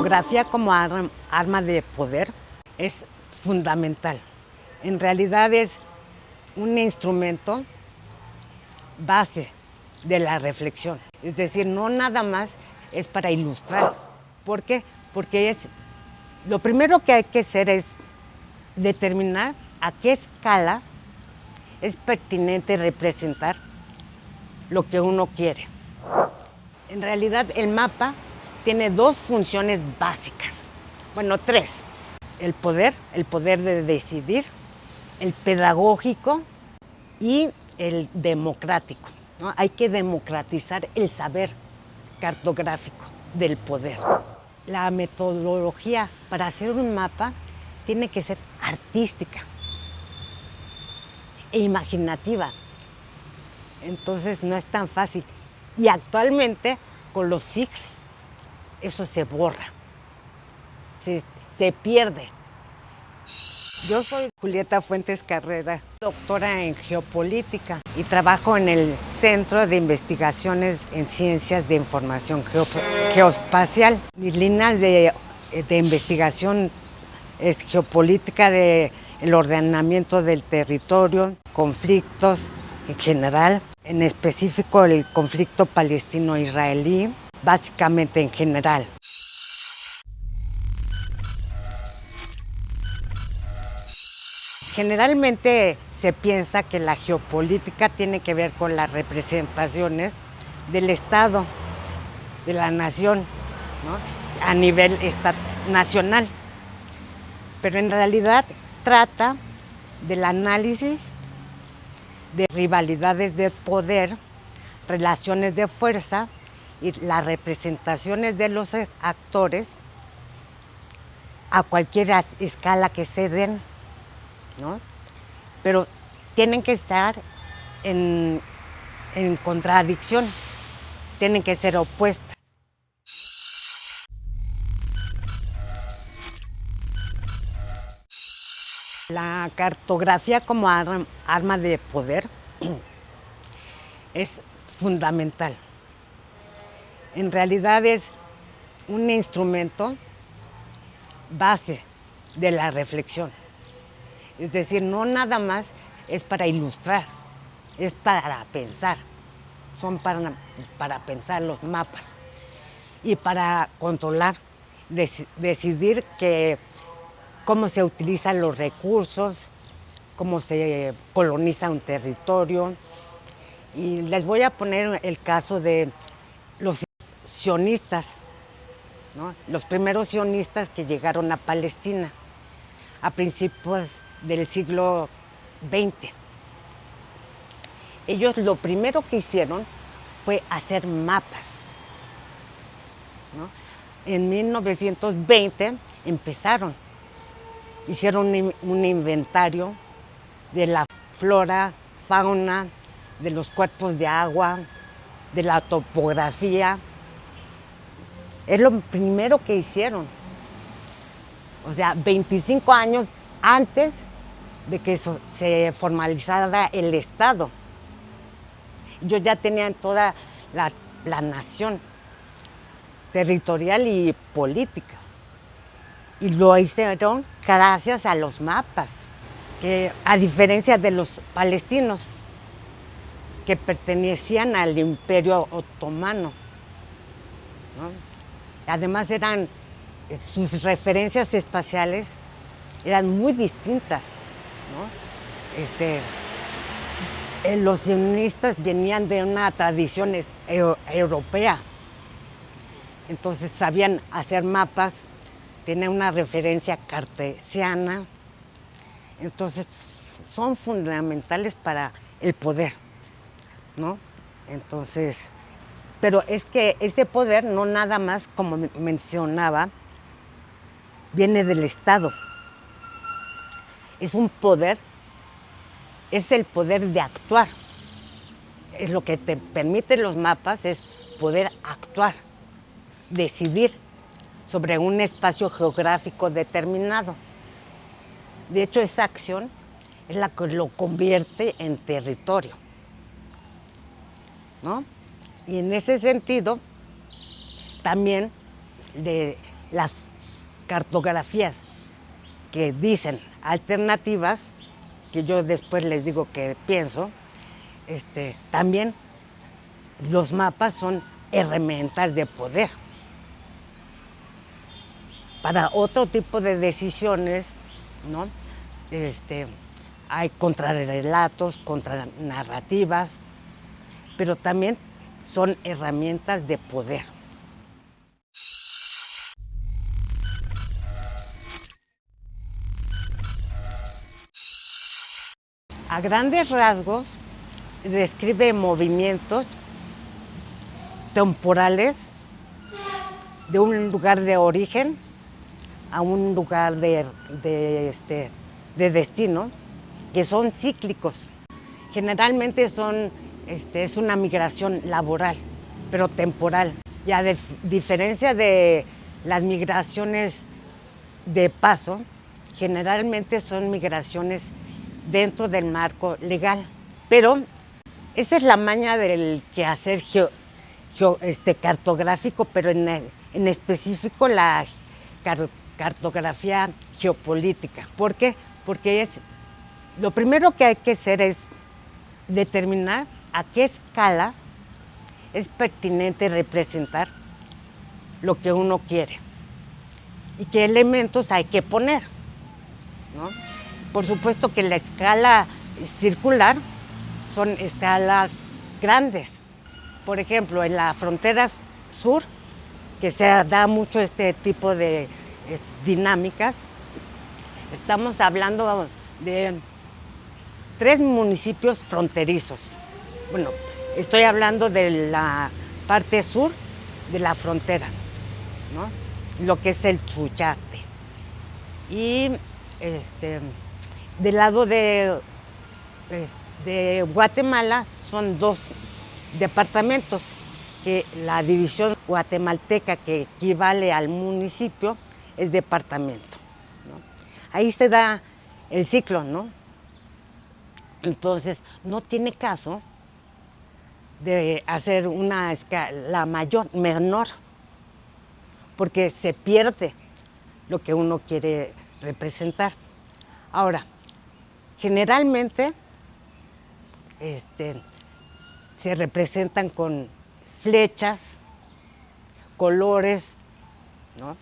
cartografía como arma de poder es fundamental. En realidad es un instrumento base de la reflexión. Es decir, no nada más es para ilustrar. ¿Por qué? Porque lo primero que hay que hacer es determinar a qué escala es pertinente representar lo que uno quiere. En realidad el mapa tiene dos funciones básicas, bueno, tres. El poder de decidir, el pedagógico y el democrático, ¿no? Hay que democratizar el saber cartográfico del poder. La metodología para hacer un mapa tiene que ser artística e imaginativa. Entonces no es tan fácil. Y actualmente con los SIGs eso se borra, se pierde. Yo soy Julieta Fuentes Carrera, doctora en geopolítica y trabajo en el Centro de Investigaciones en Ciencias de Información Geoespacial. Mis líneas de investigación es geopolítica del ordenamiento del territorio, conflictos en general, en específico el conflicto palestino-israelí, básicamente en general. Generalmente se piensa que la geopolítica tiene que ver con las representaciones del Estado, de la nación, ¿no? A nivel nacional. Pero en realidad trata del análisis de rivalidades de poder, relaciones de fuerza y las representaciones de los actores a cualquier escala que se den, ¿no? Pero tienen que estar en contradicción, tienen que ser opuestas. La cartografía como arma de poder es fundamental. En realidad es un instrumento base de la reflexión. Es decir, no nada más es para ilustrar, es para pensar. Son para pensar los mapas y para controlar, decidir cómo se utilizan los recursos, cómo se coloniza un territorio. Y les voy a poner el caso de los sionistas, ¿no? Los primeros sionistas que llegaron a Palestina a principios del siglo XX. Ellos lo primero que hicieron fue hacer mapas, ¿no? En 1920 empezaron, hicieron un inventario de la flora, fauna, de los cuerpos de agua, de la topografía. Es lo primero que hicieron. O sea, 25 años antes de que se formalizara el Estado. Ellos ya tenían toda la nación territorial y política. Y lo hicieron gracias a los mapas, que a diferencia de los palestinos, que pertenecían al Imperio Otomano, ¿no? Además sus referencias espaciales eran muy distintas, ¿no? Los sionistas venían de una tradición europea, entonces sabían hacer mapas, tenían una referencia cartesiana, entonces son fundamentales para el poder, ¿no? Entonces, pero es que ese poder no nada más, como mencionaba, viene del Estado. Es un poder, es el poder de actuar. Es lo que te permiten los mapas, es poder actuar, decidir sobre un espacio geográfico determinado. De hecho, esa acción es la que lo convierte en territorio, ¿no? Y en ese sentido, también las cartografías que dicen alternativas, que yo después les digo que pienso, también los mapas son herramientas de poder para otro tipo de decisiones, ¿no? Hay contrarrelatos, contranarrativas, pero también son herramientas de poder. A grandes rasgos, describe movimientos temporales de un lugar de origen a un lugar de destino, que son cíclicos. Generalmente es una migración laboral, pero temporal. Y a diferencia de las migraciones de paso, generalmente son migraciones dentro del marco legal. Pero esa es la maña del quehacer cartográfico, pero en específico la cartografía geopolítica. ¿Por qué? Porque lo primero que hay que hacer es determinar a qué escala es pertinente representar lo que uno quiere y qué elementos hay que poner, ¿no? Por supuesto que la escala circular son escalas grandes. Por ejemplo, en la frontera sur, que se da mucho este tipo de dinámicas, estamos hablando de 3 municipios fronterizos. Bueno, estoy hablando de la parte sur de la frontera, ¿no? Lo que es el Chuchate. Y del lado de Guatemala son 2 departamentos, que la división guatemalteca, que equivale al municipio, es departamento, ¿no? Ahí se da el ciclo, ¿no? Entonces, no tiene caso de hacer una escala menor, porque se pierde lo que uno quiere representar. Ahora, generalmente se representan con flechas, colores, ¿no?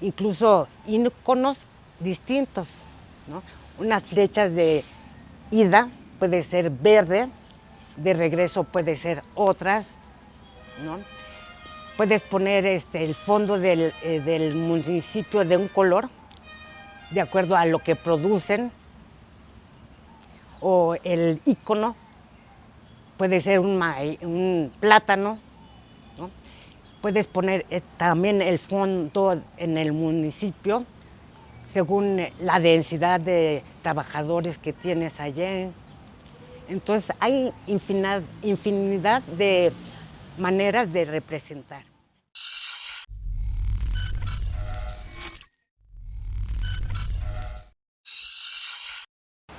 Incluso íconos distintos, ¿no? Unas flechas de ida puede ser verde, de regreso puede ser otras, ¿no? Puedes poner el fondo del municipio de un color, de acuerdo a lo que producen, o el ícono puede ser un plátano, ¿no? Puedes poner también el fondo en el municipio según la densidad de trabajadores que tienes allí. Entonces hay infinidad de maneras de representar.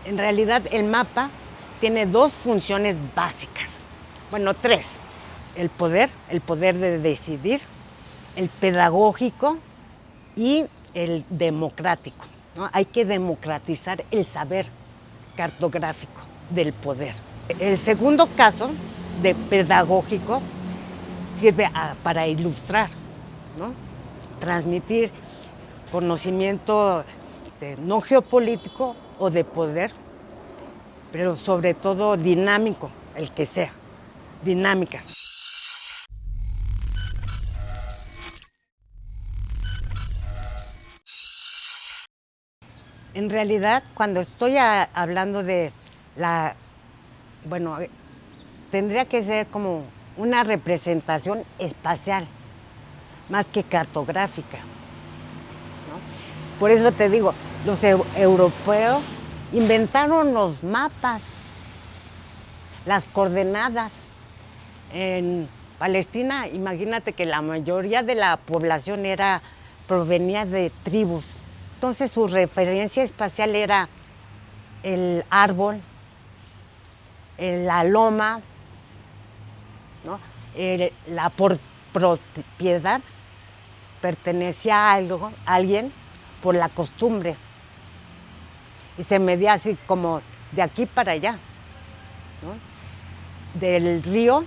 En realidad el mapa tiene 2 funciones básicas, bueno, 3. El poder de decidir, el pedagógico y el democrático, ¿no? Hay que democratizar el saber cartográfico del poder. El segundo caso, de pedagógico, sirve para ilustrar, ¿no? Transmitir conocimiento no geopolítico o de poder, pero sobre todo dinámico, el que sea, dinámicas. En realidad, cuando estoy hablando de tendría que ser como una representación espacial, más que cartográfica, ¿no? Por eso te digo, los europeos inventaron los mapas, las coordenadas. En Palestina, imagínate que la mayoría de la población provenía de tribus. Entonces su referencia espacial era el árbol, la loma, ¿no? La propiedad pertenecía a algo, a alguien por la costumbre. Y se medía así como de aquí para allá, ¿no? Del río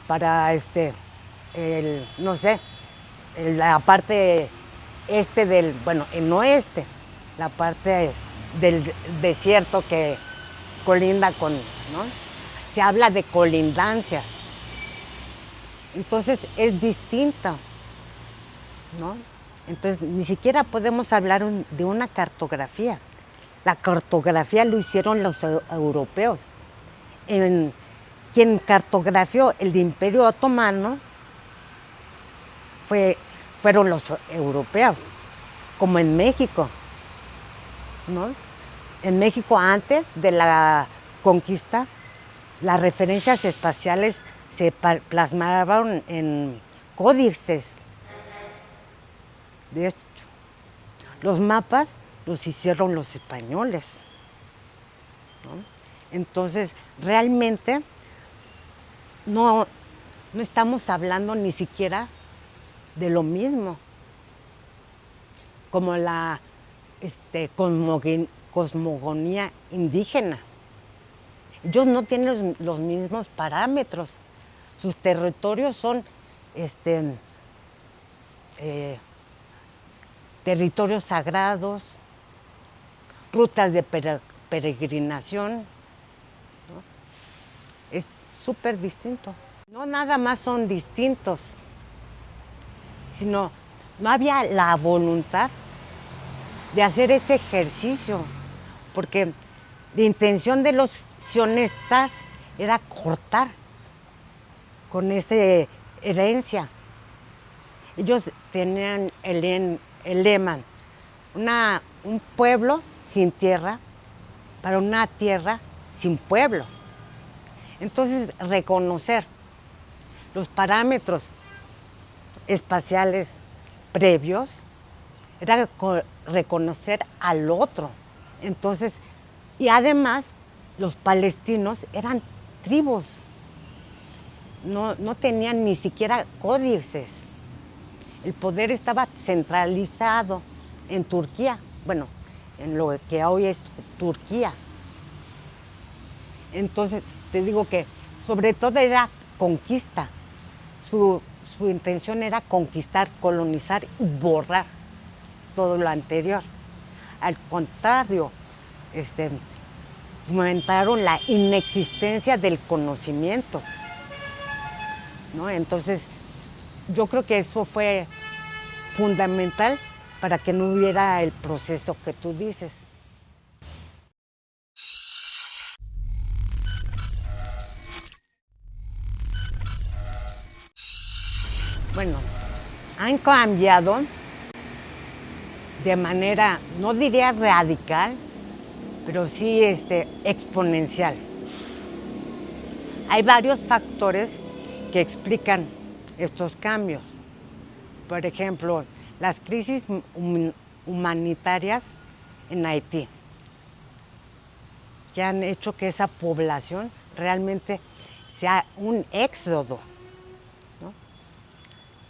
para no sé, la parte este del, bueno, el oeste, la parte del desierto que colinda con, ¿no? Se habla de colindancias. Entonces es distinta, ¿no? Entonces ni siquiera podemos hablar de una cartografía. La cartografía lo hicieron los europeos. Quien cartografió el Imperio Otomano fueron los europeos, como en México, ¿no? En México, antes de la conquista, las referencias espaciales se plasmaban en códices. De hecho, los mapas los hicieron los españoles, ¿no? Entonces, realmente no estamos hablando ni siquiera de lo mismo, como la cosmogonía indígena. Ellos no tienen los mismos parámetros. Sus territorios son territorios sagrados, rutas de peregrinación, ¿no? Es súper distinto. No nada más son distintos, sino no había la voluntad de hacer ese ejercicio, porque la intención de los sionistas era cortar con esa herencia. Ellos tenían el lema, un pueblo sin tierra para una tierra sin pueblo. Entonces, reconocer los parámetros espaciales previos era reconocer al otro. Entonces, y además, los palestinos eran tribus, no tenían ni siquiera códices. El poder estaba centralizado en Turquía, bueno, en lo que hoy es Turquía. Entonces, te digo que sobre todo era conquista. Su intención era conquistar, colonizar y borrar todo lo anterior. Al contrario, fomentaron la inexistencia del conocimiento, ¿no? Entonces, yo creo que eso fue fundamental para que no hubiera el proceso que tú dices. Bueno, han cambiado de manera, no diría radical, pero sí exponencial. Hay varios factores que explican estos cambios. Por ejemplo, las crisis humanitarias en Haití, que han hecho que esa población realmente sea un éxodo, ¿no?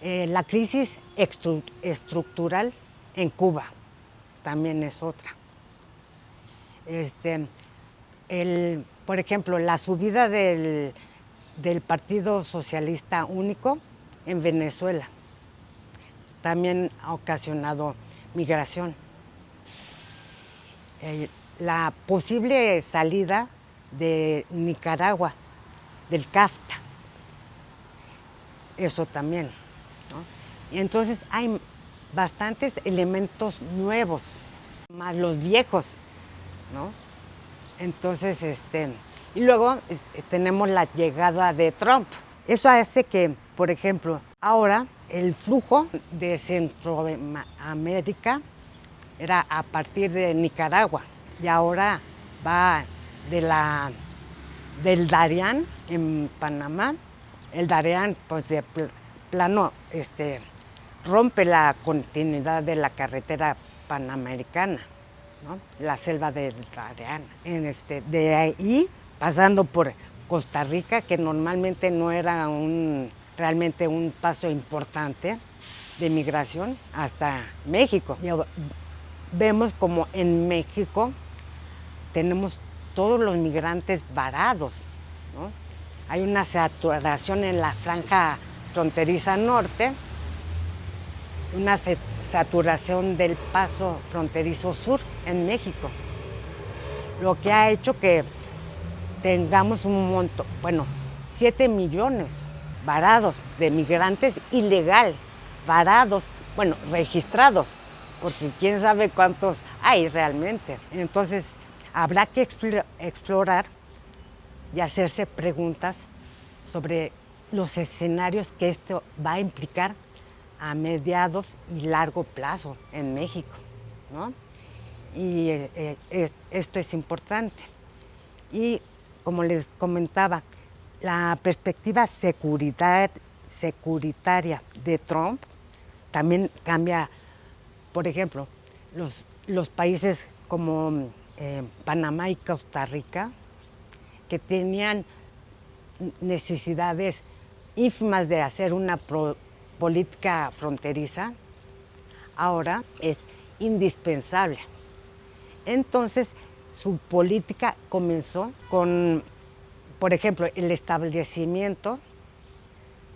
La crisis estructural en Cuba también es otra. Por ejemplo, la subida del Partido Socialista Único en Venezuela también ha ocasionado migración. La posible salida de Nicaragua del CAFTA, eso también, ¿no? Y entonces hay bastantes elementos nuevos, más los viejos, ¿no? Entonces, y luego tenemos la llegada de Trump. Eso hace que, por ejemplo, ahora el flujo de Centroamérica era a partir de Nicaragua y ahora va del Darién en Panamá. El Darién, pues de plano, rompe la continuidad de la carretera panamericana, ¿no? La selva del Darién. De ahí, pasando por Costa Rica, que normalmente no era un realmente un paso importante de migración hasta México. Vemos como en México tenemos todos los migrantes varados, ¿no? Hay una saturación en la franja fronteriza norte, una saturación del paso fronterizo sur en México, lo que ha hecho que tengamos un monto, 7 millones varados de migrantes ilegal, varados, registrados, porque quién sabe cuántos hay realmente. Entonces, habrá que explorar y hacerse preguntas sobre los escenarios que esto va a implicar a mediados y largo plazo en México, ¿no? Y esto es importante. Y como les comentaba, la perspectiva securitaria de Trump también cambia. Por ejemplo, los países como Panamá y Costa Rica, que tenían necesidades ínfimas de hacer una política fronteriza, ahora es indispensable. Entonces, su política comenzó con, por ejemplo, el establecimiento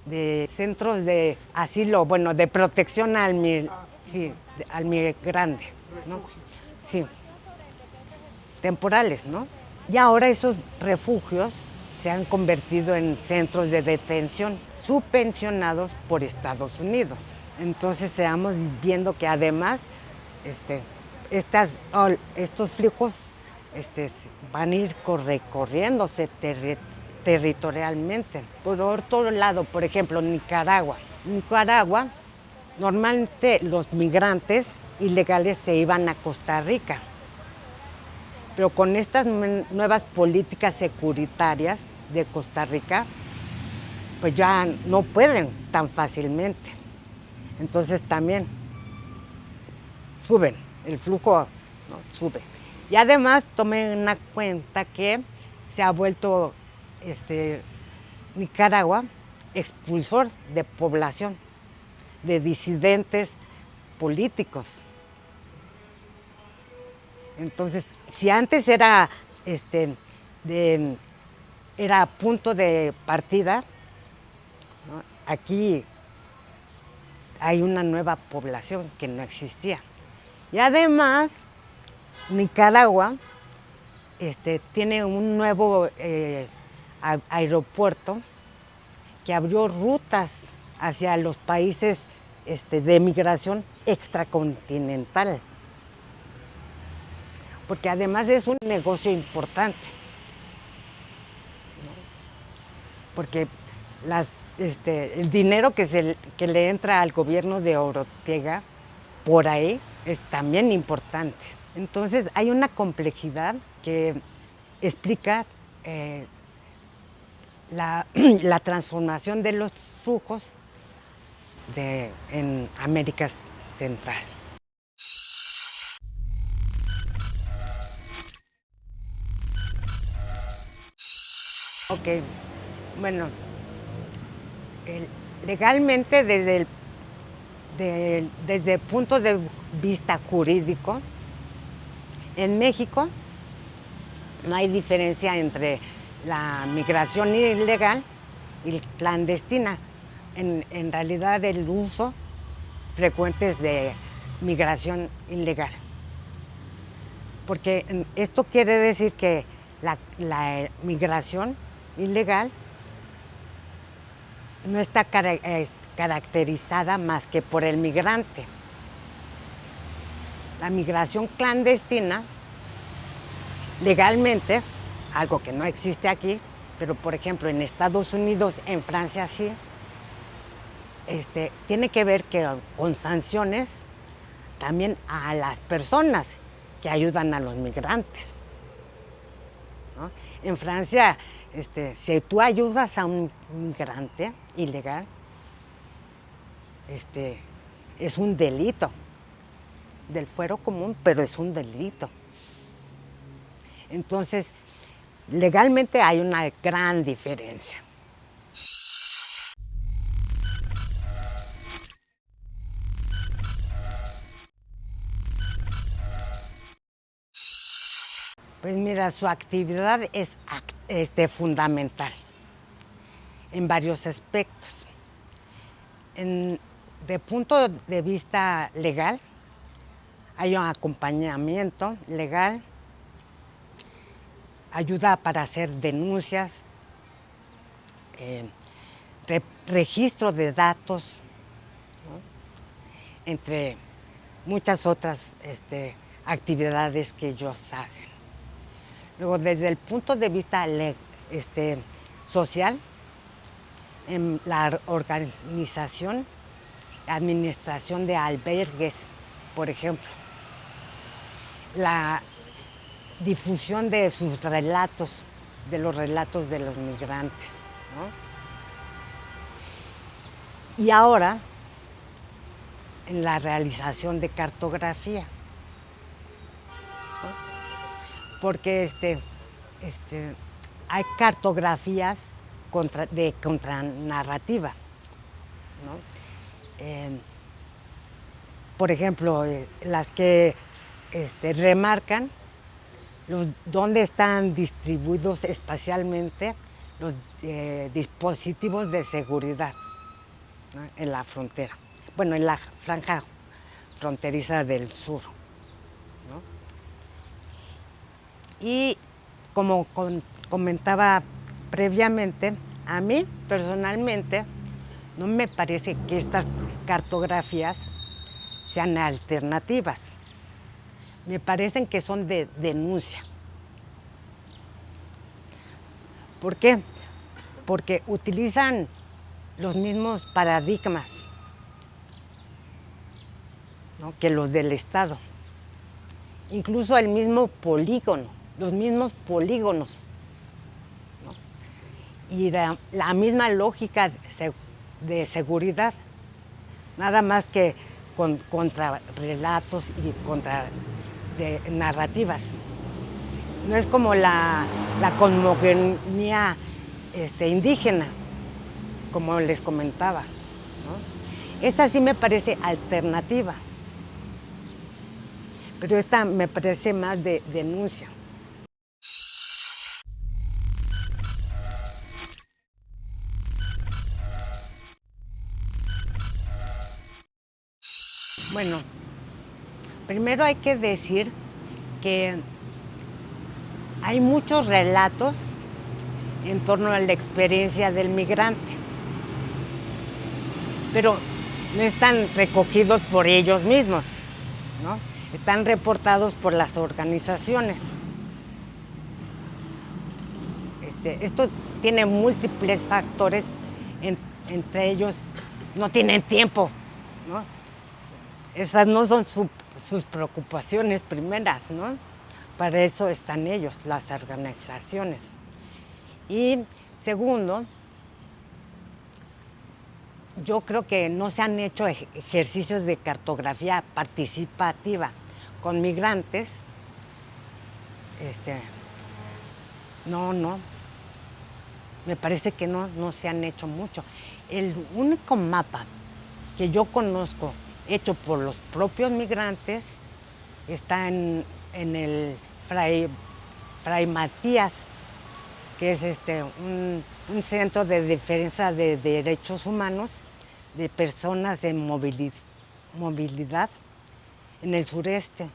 de centros de asilo, de protección al migrante, ¿no? Sí, temporales, ¿no? Y ahora esos refugios se han convertido en centros de detención subvencionados por Estados Unidos. Entonces estamos viendo que además estos flujos van a ir recorriéndose territorialmente. Por otro lado, por ejemplo, Nicaragua. Nicaragua, normalmente los migrantes ilegales se iban a Costa Rica, pero con estas nuevas políticas securitarias de Costa Rica, pues ya no pueden tan fácilmente. Entonces también suben, el flujo, ¿no?, sube. Y además tomen en cuenta que se ha vuelto Nicaragua expulsor de población, de disidentes políticos. Entonces, si antes era punto de partida, ¿no?, aquí hay una nueva población que no existía. Y además, Nicaragua tiene un nuevo aeropuerto que abrió rutas hacia los países de migración extracontinental, porque además es un negocio importante, ¿no? Porque el dinero que le entra al gobierno de Ortega por ahí es también importante. Entonces hay una complejidad que explica la transformación de los flujos en América Central. Ok, bueno, legalmente desde el punto de vista jurídico, en México no hay diferencia entre la migración ilegal y clandestina. En realidad el uso frecuente es de migración ilegal. Porque esto quiere decir que la migración ilegal no está caracterizada más que por el migrante. La migración clandestina, legalmente, algo que no existe aquí, pero por ejemplo en Estados Unidos, en Francia sí, tiene que ver con sanciones también a las personas que ayudan a los migrantes, ¿no? En Francia, si tú ayudas a un migrante ilegal, es un delito del fuero común, pero es un delito. Entonces, legalmente hay una gran diferencia. Pues mira, su actividad es fundamental en varios aspectos. De punto de vista legal, hay un acompañamiento legal, ayuda para hacer denuncias, registro de datos, ¿no? Entre muchas otras actividades que ellos hacen. Luego, desde el punto de vista social, en la organización, administración de albergues, por ejemplo, la difusión de sus relatos, de los relatos de los migrantes, ¿no? Y ahora, en la realización de cartografía, ¿no? Porque hay cartografías de contranarrativa, ¿no? Por ejemplo, las que remarcan dónde están distribuidos espacialmente los dispositivos de seguridad, ¿no? En la frontera, bueno, en la franja fronteriza del sur, ¿no? Y como comentaba previamente, a mí personalmente no me parece que estas cartografías sean alternativas. Me parecen que son de denuncia. ¿Por qué? Porque utilizan los mismos paradigmas, ¿no? Que los del Estado. Incluso el mismo polígono, los mismos polígonos, ¿no? Y la misma lógica de seguridad, nada más que contra relatos y contra narrativas. No es como la cosmogonía indígena, como les comentaba, ¿no? Esta sí me parece alternativa, pero esta me parece más de denuncia. Bueno, primero hay que decir que hay muchos relatos en torno a la experiencia del migrante, pero no están recogidos por ellos mismos, ¿no? Están reportados por las organizaciones. Esto tiene múltiples factores, entre ellos no tienen tiempo, ¿no? Esas no son sus preocupaciones primeras, ¿no? Para eso están ellos, las organizaciones. Y segundo, yo creo que no se han hecho ejercicios de cartografía participativa con migrantes. No, me parece que no se han hecho mucho. El único mapa que yo conozco hecho por los propios migrantes está en el Fray Matías, que es un centro de defensa de derechos humanos de personas en movilidad en el sureste.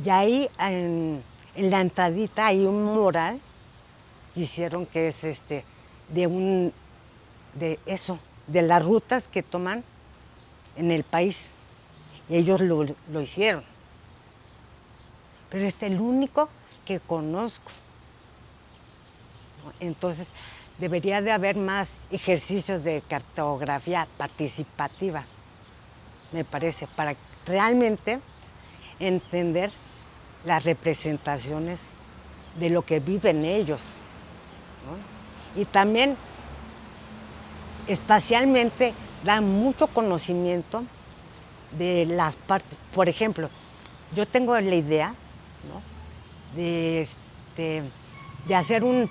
Y ahí en la entradita hay un mural que hicieron que es de las rutas que toman en el país. Y ellos lo hicieron. Pero es el único que conozco. Entonces, debería de haber más ejercicios de cartografía participativa, me parece, para realmente entender las representaciones de lo que viven ellos, ¿no? Y también, espacialmente, da mucho conocimiento de las partes. Por ejemplo, yo tengo la idea, ¿no? de hacer un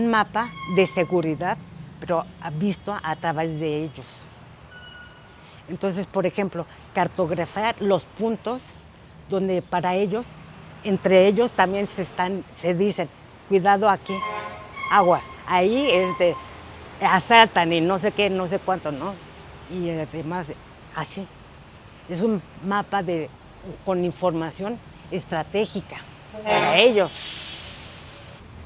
mapa de seguridad, pero visto a través de ellos. Entonces, por ejemplo, cartografiar los puntos donde para ellos, entre ellos también se dicen, cuidado aquí, aguas, ahí asaltan y no sé qué, no sé cuánto, ¿no? Y además, así, es un mapa con información estratégica para ellos.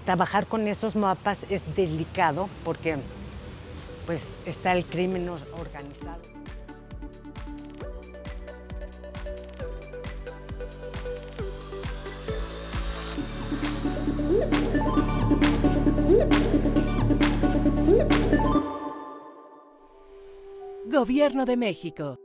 Trabajar con esos mapas es delicado porque pues está el crimen organizado. Gobierno de México.